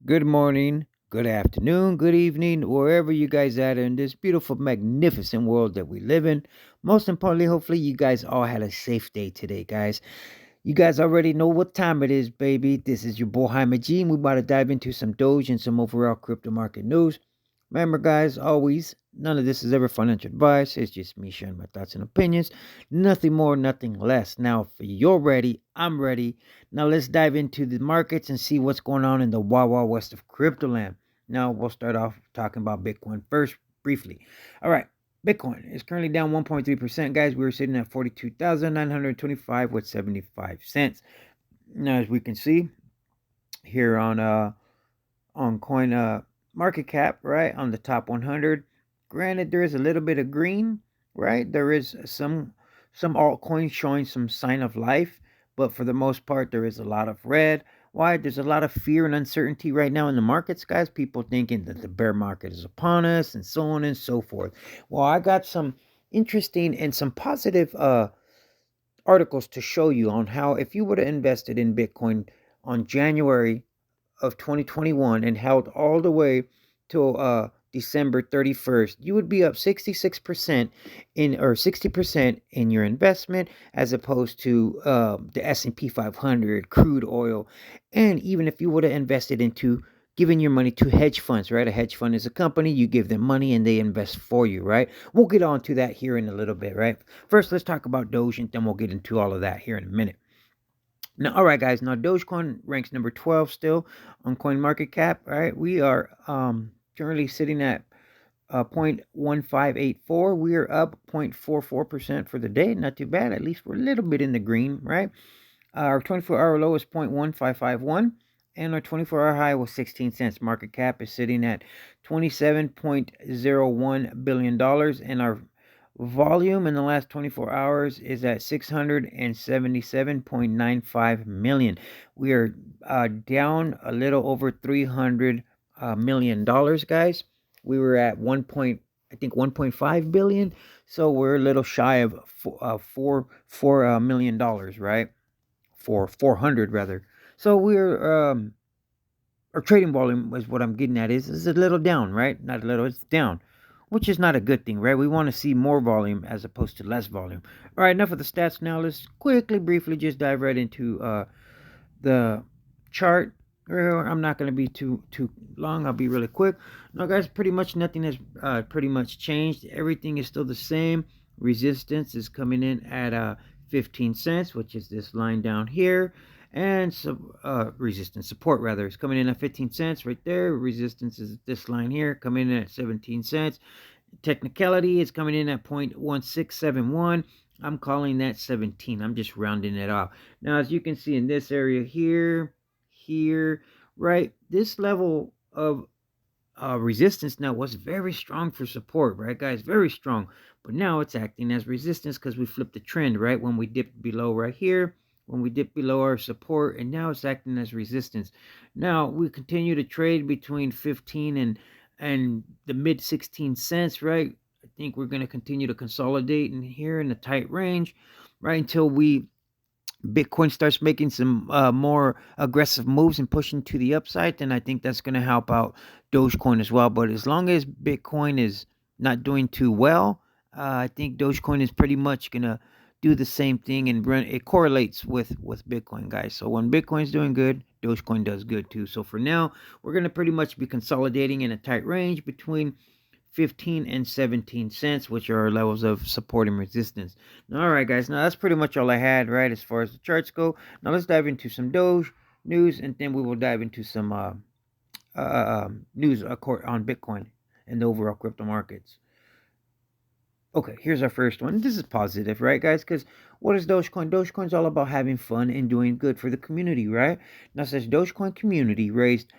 Good morning, good afternoon, good evening, wherever you guys are in this beautiful, magnificent world that we live in. Most importantly, hopefully, you guys all had a safe day today, guys. You guys already know what time it is, baby. This is your boy Jaime G, and we're about to dive into some Doge and some overall crypto market news. Remember, guys, always, none of this is ever financial advice. It's just me sharing my thoughts and opinions. Nothing more, nothing less. Now, if you're ready, I'm ready. Now, let's dive into the markets and see what's going on in the Wild Wild West of crypto land. Now, we'll start off talking about Bitcoin first, briefly. All right. Bitcoin is currently down 1.3%, guys. We're sitting at 42,925 with 75 cents. Now, as we can see here on coin market cap, right, on the top 100. Granted, there is a little bit of green, right? There is some altcoins showing some sign of life, but for the most part, there is a lot of red. Why? There's a lot of fear and uncertainty right now in the markets, guys. People thinking that the bear market is upon us, and so on and so forth. Well, I got some interesting and some positive articles to show you on how if you would have invested in Bitcoin on January of 2021 and held all the way till December 31st, you would be up 66% in or 60% in your investment as opposed to the S&P 500, crude oil, and even if you would have invested into giving your money to hedge funds, right? A hedge fund is a company, you give them money and they invest for you, right? We'll get on to that here in a little bit, right? First, let's talk about Doge and then we'll get into all of that here in a minute. Now, all right, guys. Now, Dogecoin ranks number 12 still on Coin Market Cap. All right, we are currently sitting at 0.1584. We are up 0.44% for the day. Not too bad. At least we're a little bit in the green, right? Our 24-hour low is 0.1551, and our 24-hour high was 16 cents. Market cap is sitting at $27.01 billion, and our volume in the last 24 hours is at 677.95 million. We are down a little over 300 million dollars, guys. We were at 1.5 billion, so we're a little shy of four million dollars, right? For 400 rather. So we're our trading volume is what I'm getting at is a little down, right? Not a little, it's down, which is not a good thing, right? We want to see more volume as opposed to less volume. All right, enough of the stats now. Let's quickly, briefly just dive right into the chart. I'm not going to be too long. I'll be really quick. Now, guys, pretty much nothing has pretty much changed. Everything is still the same. Resistance is coming in at 15 cents, which is this line down here. And resistance support rather is coming in at 15 cents right there. Resistance is this line here coming in at 17 cents. Technicality is coming in at 0.1671. I'm calling that 17. I'm just rounding it off. Now, as you can see in this area here, right, this level of resistance now was very strong for support, right, guys? Very strong. But now it's acting as resistance because we flipped the trend, right? When we dipped below right here, when we dipped below our support, and now it's acting as resistance. Now we continue to trade between 15 and the mid 16 cents, right? I think we're going to continue to consolidate in here in a tight range, right, until Bitcoin starts making some more aggressive moves and pushing to the upside, then I think that's going to help out Dogecoin as well. But as long as Bitcoin is not doing too well, I think Dogecoin is pretty much going to do the same thing and run. It correlates with Bitcoin, guys. So when Bitcoin's doing good, Dogecoin does good too. So for now, we're going to pretty much be consolidating in a tight range between 15 and 17 cents, which are our levels of support and resistance. All right, guys. Now, that's pretty much all I had, right, as far as the charts go. Now, let's dive into some Doge news, and then we will dive into some news on Bitcoin and the overall crypto markets. Okay, here's our first one. This is positive, right, guys? Because what is Dogecoin? Dogecoin's all about having fun and doing good for the community, right? Now, it says Dogecoin community raised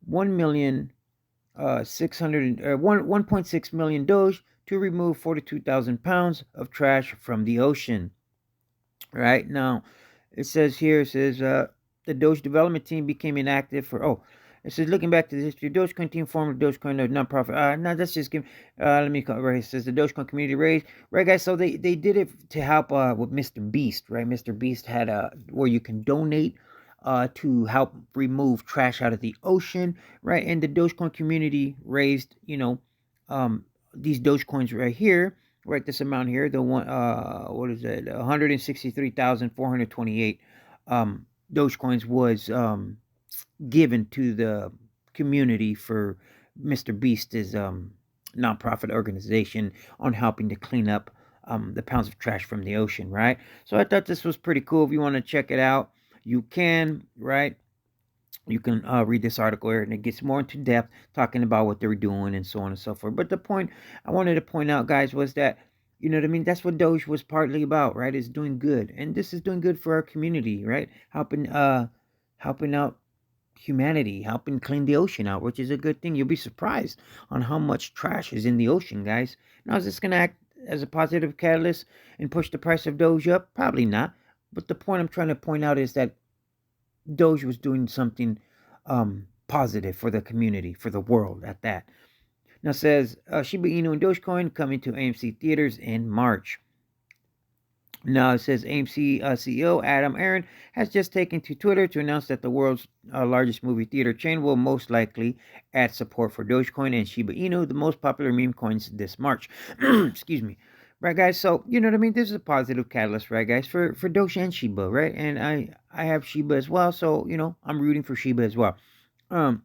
1 1.6 million Doge to remove 42,000 pounds of trash from the ocean. Right now, it says the Doge development team became inactive for. Oh, it says looking back to the history, Dogecoin team formed Dogecoin nonprofit. No, let's just give. Let me call right. It says the Dogecoin community raised. Right, guys. So they did it to help with Mr. Beast. Right, Mr. Beast had a where you can donate to help remove trash out of the ocean, right? And the Dogecoin community raised, these Dogecoins right here, right? This amount here, the one, what is it? 163,428 Dogecoins was given to the community for Mr. Beast's nonprofit organization on helping to clean up the pounds of trash from the ocean, right? So I thought this was pretty cool. If you want to check it out, you can, right? You can read this article here, and it gets more into depth talking about what they were doing and so on and so forth. But the point I wanted to point out, guys, was that, you know what I mean? That's what Doge was partly about, right? Is doing good, and this is doing good for our community, right? Helping out humanity, helping clean the ocean out, which is a good thing. You'll be surprised on how much trash is in the ocean, guys. Now, is this going to act as a positive catalyst and push the price of Doge up? Probably not. But the point I'm trying to point out is that Doge was doing something positive for the community, for the world at that. Now, it says Shiba Inu and Dogecoin coming to AMC theaters in March. Now it says AMC CEO Adam Aron has just taken to Twitter to announce that the world's largest movie theater chain will most likely add support for Dogecoin and Shiba Inu, the most popular meme coins, this March. Excuse me. Right, guys. So you know what I mean. This is a positive catalyst, right, guys, for Doge and Shiba, right? And I have Shiba as well, so I'm rooting for Shiba as well. Um.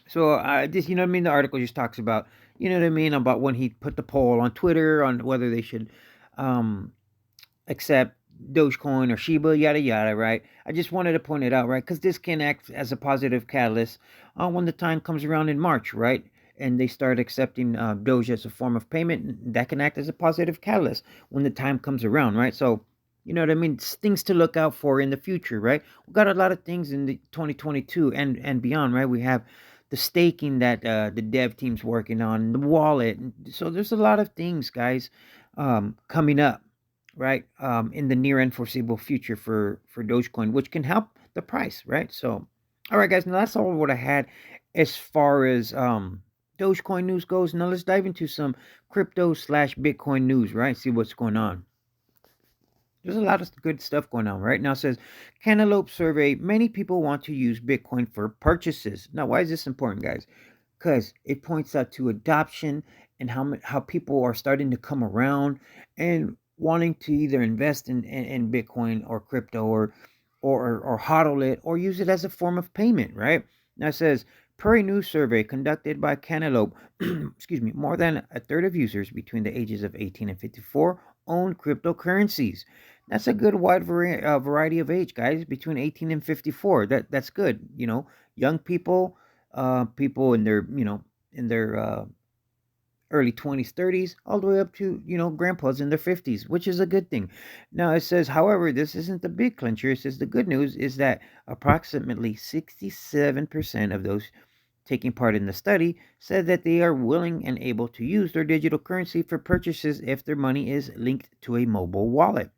So this, you know what I mean. The article just talks about, you know what I mean, about when he put the poll on Twitter on whether they should um accept Dogecoin or Shiba, yada yada, right? I just wanted to point it out, right? Because this can act as a positive catalyst when the time comes around in March, right? And they start accepting Doge as a form of payment. That can act as a positive catalyst when the time comes around, right? So, you know what I mean? It's things to look out for in the future, right? We got a lot of things in the 2022 and beyond, right? We have the staking that the dev team's working on, the wallet. So there's a lot of things, guys, coming up, right? In the near and foreseeable future for Dogecoin, which can help the price, right? So, all right, guys. Now that's all what I had as far as Dogecoin news goes. Now let's dive into some crypto slash Bitcoin news, right? See what's going on. There's a lot of good stuff going on right now. It says Cantaloupe survey: many people want to use Bitcoin for purchases. Now, why is this important, guys? Because it points out to adoption and how people are starting to come around and wanting to either invest in Bitcoin or crypto or hodl it or use it as a form of payment, right? Now it says per a new survey conducted by Cantaloupe, excuse me, more than a third of users between the ages of 18 and 54 own cryptocurrencies. That's a good wide variety of age, guys, between 18 and 54. That's good. Young people, people in their early 20s, 30s, all the way up to, grandpas in their 50s, which is a good thing. Now, it says, however, this isn't the big clincher. It says the good news is that approximately 67% of those taking part in the study said that they are willing and able to use their digital currency for purchases if their money is linked to a mobile wallet.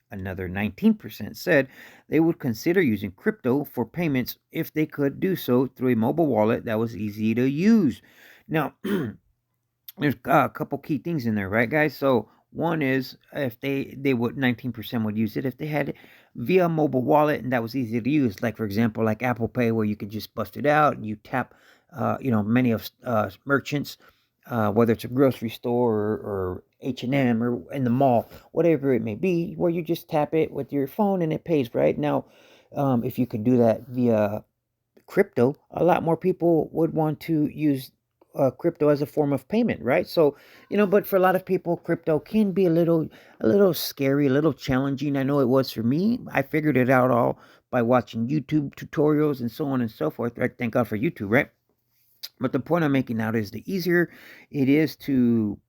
Another 19% said they would consider using crypto for payments if they could do so through a mobile wallet that was easy to use. Now, there's a couple key things in there, right, guys? So one is if they would 19% would use it if they had it via mobile wallet and that was easy to use. Like for example, like Apple Pay, where you could just bust it out and you tap. Many of merchants, whether it's a grocery store or H&M or in the mall, whatever it may be, where you just tap it with your phone and it pays. Right now, if you could do that via crypto, a lot more people would want to use crypto as a form of payment, right? So, but for a lot of people, crypto can be a little scary, a little challenging. I know it was for me. I figured it out all by watching YouTube tutorials and so on and so forth. Right? Thank God for YouTube, right? But the point I'm making out is the easier it is to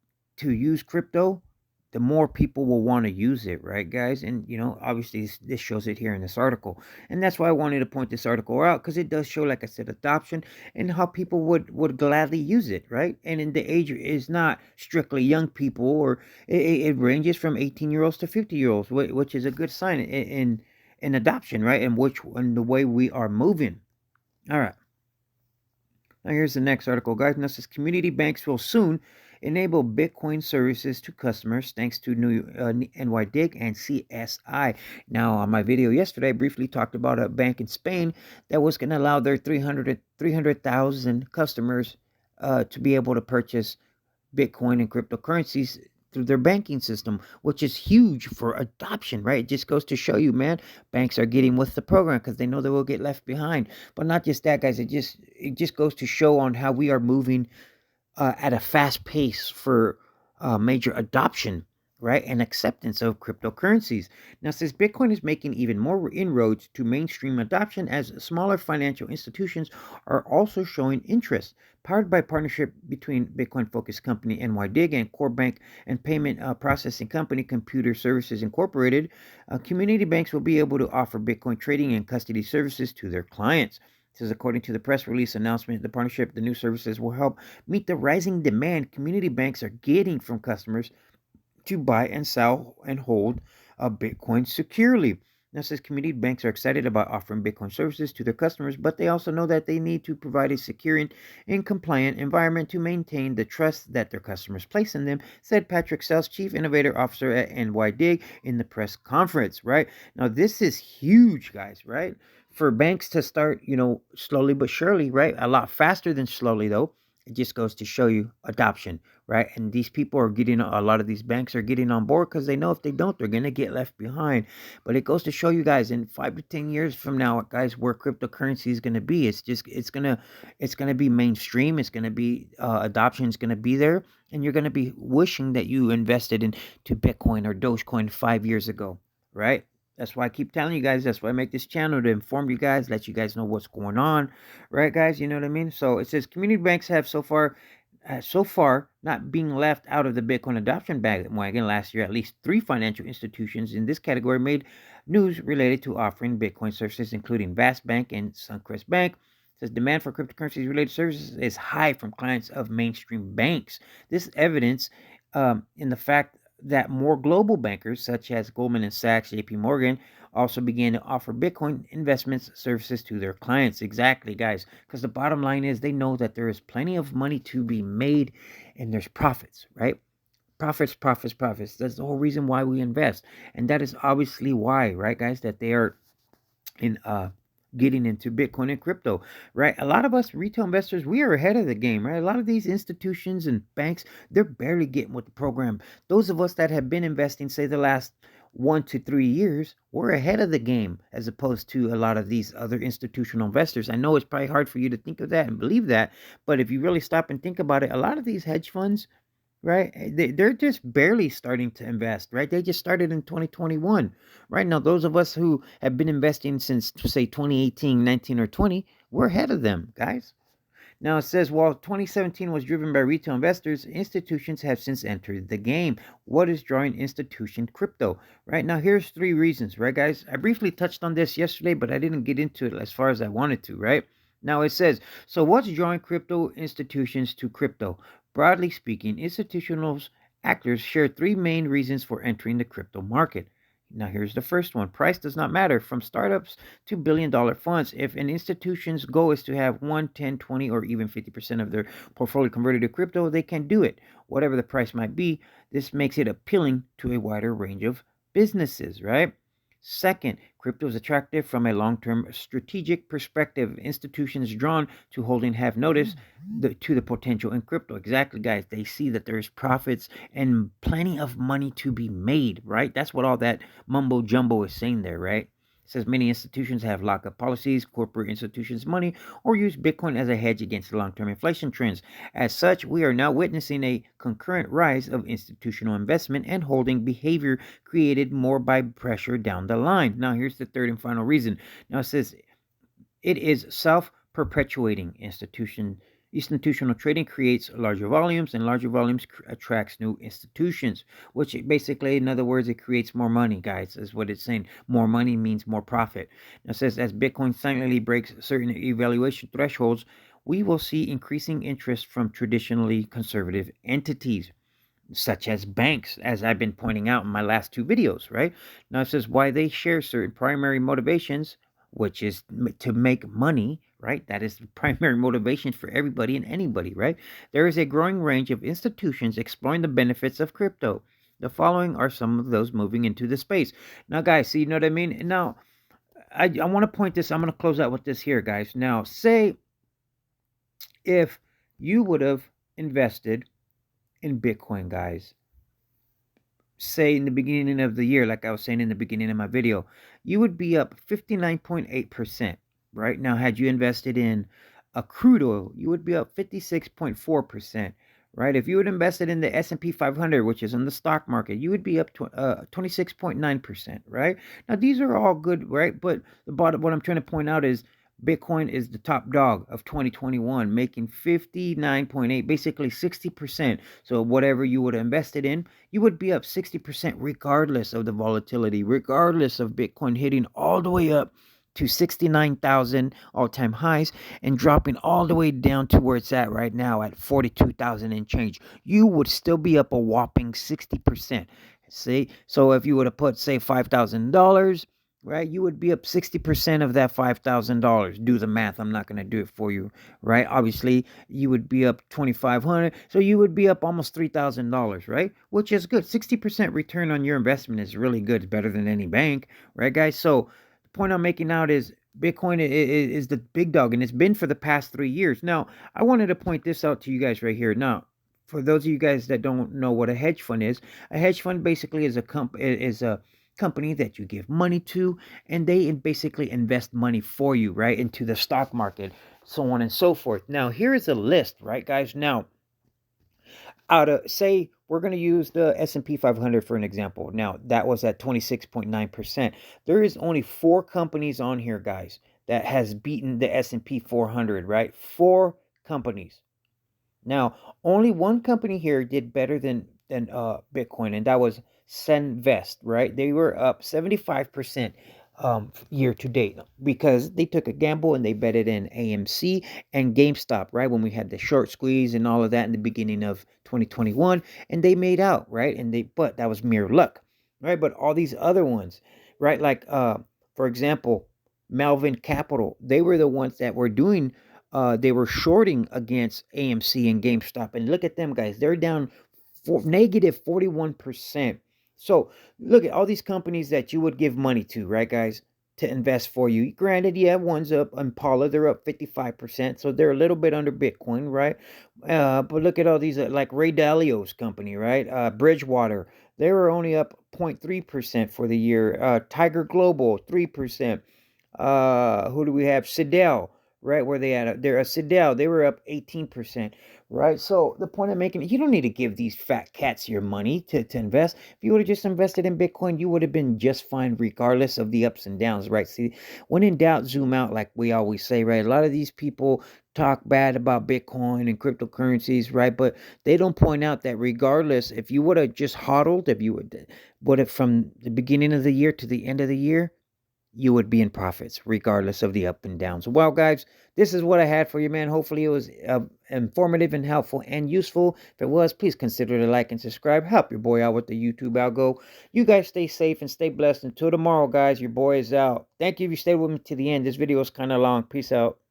use crypto, the more people will want to use it, right, guys? And obviously this shows it here in this article, and that's why I wanted to point this article out because it does show, like I said, adoption and how people would gladly use it, right? And in the age is not strictly young people, or it ranges from 18-year-olds to 50-year-olds, which is a good sign in adoption, right? And the way we are moving. All right. Now here's the next article, guys. And this says community banks will soon enable Bitcoin services to customers thanks to new NYDIG and CSI. Now, on my video yesterday, I briefly talked about a bank in Spain that was going to allow their 300,000 customers to be able to purchase Bitcoin and cryptocurrencies through their banking system, which is huge for adoption, right? It just goes to show you, man, banks are getting with the program because they know they will get left behind. But not just that, guys. It just goes to show on how we are moving at a fast pace for major adoption, right, and acceptance of cryptocurrencies. Now, since Bitcoin is making even more inroads to mainstream adoption as smaller financial institutions are also showing interest. Powered by partnership between Bitcoin-focused company NYDIG and core bank and payment processing company Computer Services Incorporated, community banks will be able to offer Bitcoin trading and custody services to their clients. It says, according to the press release announcement, the partnership, the new services will help meet the rising demand community banks are getting from customers to buy and sell and hold Bitcoin securely. Now, says community banks are excited about offering Bitcoin services to their customers, but they also know that they need to provide a secure and compliant environment to maintain the trust that their customers place in them, said Patrick Sells, Chief Innovator Officer at NYDIG in the press conference, right? Now, this is huge, guys, right? For banks to start, slowly but surely, right? A lot faster than slowly, though. It just goes to show you adoption, right? And these people are getting, a lot of these banks are getting on board because they know if they don't, they're going to get left behind. But it goes to show you guys in 5 to 10 years from now, guys, where cryptocurrency is going to be. It's going to be mainstream. It's going to be, adoption is going to be there. And you're going to be wishing that you invested into Bitcoin or Dogecoin 5 years ago, right? That's why I keep telling you guys. That's why I make this channel, to inform you guys, let you guys know what's going on, right, guys? You know what I mean? So it says community banks have so far not being left out of the Bitcoin adoption bandwagon. Last year, at least 3 financial institutions in this category made news related to offering Bitcoin services, including Vast Bank and Suncrest Bank. It says demand for cryptocurrencies related services is high from clients of mainstream banks. This evidence in the fact that more global bankers such as Goldman Sachs, JP Morgan, also began to offer Bitcoin investments services to their clients. Exactly, guys, because the bottom line is they know that there is plenty of money to be made and there's profits, right? Profits, profits, profits. That's the whole reason why we invest. And that is obviously why, right, guys, that they are in getting into Bitcoin and crypto, right? A lot of us retail investors, we are ahead of the game, right? A lot of these institutions and banks, they're barely getting with the program. Those of us that have been investing, say, the last 1 to 3 years, we're ahead of the game as opposed to a lot of these other institutional investors. I know it's probably hard for you to think of that and believe that, but if you really stop and think about it, a lot of these hedge funds, right? They're just barely starting to invest, right? They just started in 2021. Right now, those of us who have been investing since, say, 2018, 19, or 20, we're ahead of them, guys. Now, it says, while 2017 was driven by retail investors, institutions have since entered the game. What is drawing institution crypto? Right now, here's 3 reasons, right, guys? I briefly touched on this yesterday, but I didn't get into it as far as I wanted to, right? Now it says, so what's drawing crypto institutions to crypto? Broadly speaking, institutional actors share 3 main reasons for entering the crypto market. Now here's the first one. Price does not matter. From startups to billion-dollar funds, if an institution's goal is to have 1, 10, 20, or even 50% of their portfolio converted to crypto, they can do it. Whatever the price might be, this makes it appealing to a wider range of businesses, right? Second, crypto is attractive from a long-term strategic perspective. Institutions drawn to holding have noticed to the potential in crypto. Exactly, guys. They see that there's profits and plenty of money to be made, right? That's what all that mumbo jumbo is saying there, right? It says many institutions have lockup policies, corporate institutions' money, or use Bitcoin as a hedge against long-term inflation trends. As such, we are now witnessing a concurrent rise of institutional investment and holding behavior created more by pressure down the line. Now, here's the third and final reason. Now, it says it is self-perpetuating. Institutional trading creates larger volumes, and larger volumes attracts new institutions, which basically, in other words, it creates more money, guys, is what it's saying. More money means more profit. Now, it says as Bitcoin silently breaks certain evaluation thresholds, we will see increasing interest from traditionally conservative entities, such as banks, as I've been pointing out in my last 2 videos, right? Now, it says why they share certain primary motivations, which is to make money, right? That is the primary motivation for everybody and anybody, right? There is a growing range of institutions exploring the benefits of crypto. The following are some of those moving into the space. Now, guys, see, you know what I mean? Now, I want to point this, I'm going to close out with this here, guys. Now, say if you would have invested in Bitcoin, guys, say in the beginning of the year, like I was saying in the beginning of my video, you would be up 59.8%. Right now, had you invested in a crude oil, you would be up 56.4%. Right, if you had invested in the S&P 500, which is in the stock market, you would be up to 26.9%. Right now, these are all good, right? But the bottom, what I'm trying to point out is Bitcoin is the top dog of 2021, making 59.8, basically 60%. So whatever you would have invested in, you would be up 60% regardless of the volatility, regardless of Bitcoin hitting all the way up to 69,000 all-time highs and dropping all the way down to where it's at right now at 42,000 and change. You would still be up a whopping 60%. See? So if you would have put, say, $5,000, right, you would be up 60% of that $5,000. Do the math. I'm not going to do it for you, right? Obviously, you would be up 2,500, so you would be up almost $3,000, right? Which is good. 60% return on your investment is really good. It's better than any bank, right, guys? So the point I'm making out is Bitcoin is the big dog, and it's been for the past 3 years. Now, I wanted to point this out to you guys right here. Now, for those of you guys that don't know what a hedge fund is, a hedge fund basically is a company that you give money to, and they basically invest money for you, right, into the stock market, so on and so forth. Now, here is a list, right, guys? Now, out of, say, we're going to use the S&P 500 for an example. Now, that was at 26.9%. There is only 4 companies on here, guys, that has beaten the S&P 400, right? 4 companies. Now, only one company here did better than Bitcoin, and that was Senvest, right? They were up 75% year to date because they took a gamble and they betted in AMC and GameStop, right? When we had the short squeeze and all of that in the beginning of 2021, and they made out, right? But that was mere luck, right? But all these other ones, right? Like for example, Melvin Capital, they were the ones that were doing they were shorting against AMC and GameStop. And look at them, guys. They're down negative 41%. So look at all these companies that you would give money to, right, guys, to invest for you. Granted, yeah, one's up, Impala, they're up 55%. So they're a little bit under Bitcoin, right? But look at all these, like Ray Dalio's company, right? Bridgewater, they were only up 0.3% for the year. Tiger Global, 3%. Who do we have? Sidell, right? Where they at? They're a Sidell. They were up 18%, right? So the point I'm making, you don't need to give these fat cats your money to invest. If you would have just invested in Bitcoin, you would have been just fine regardless of the ups and downs, right? See, when in doubt, zoom out, like we always say, right? A lot of these people talk bad about Bitcoin and cryptocurrencies, right? But they don't point out that regardless, if you would have just hodled, if you would have from the beginning of the year to the end of the year, you would be in profits regardless of the up and downs. Well, guys, this is what I had for you, man. Hopefully it was informative and helpful and useful. If it was, please consider to like and subscribe. Help your boy out with the YouTube algo. You guys stay safe and stay blessed. Until tomorrow, guys, your boy is out. Thank you if you stayed with me to the end. This video is kind of long. Peace out.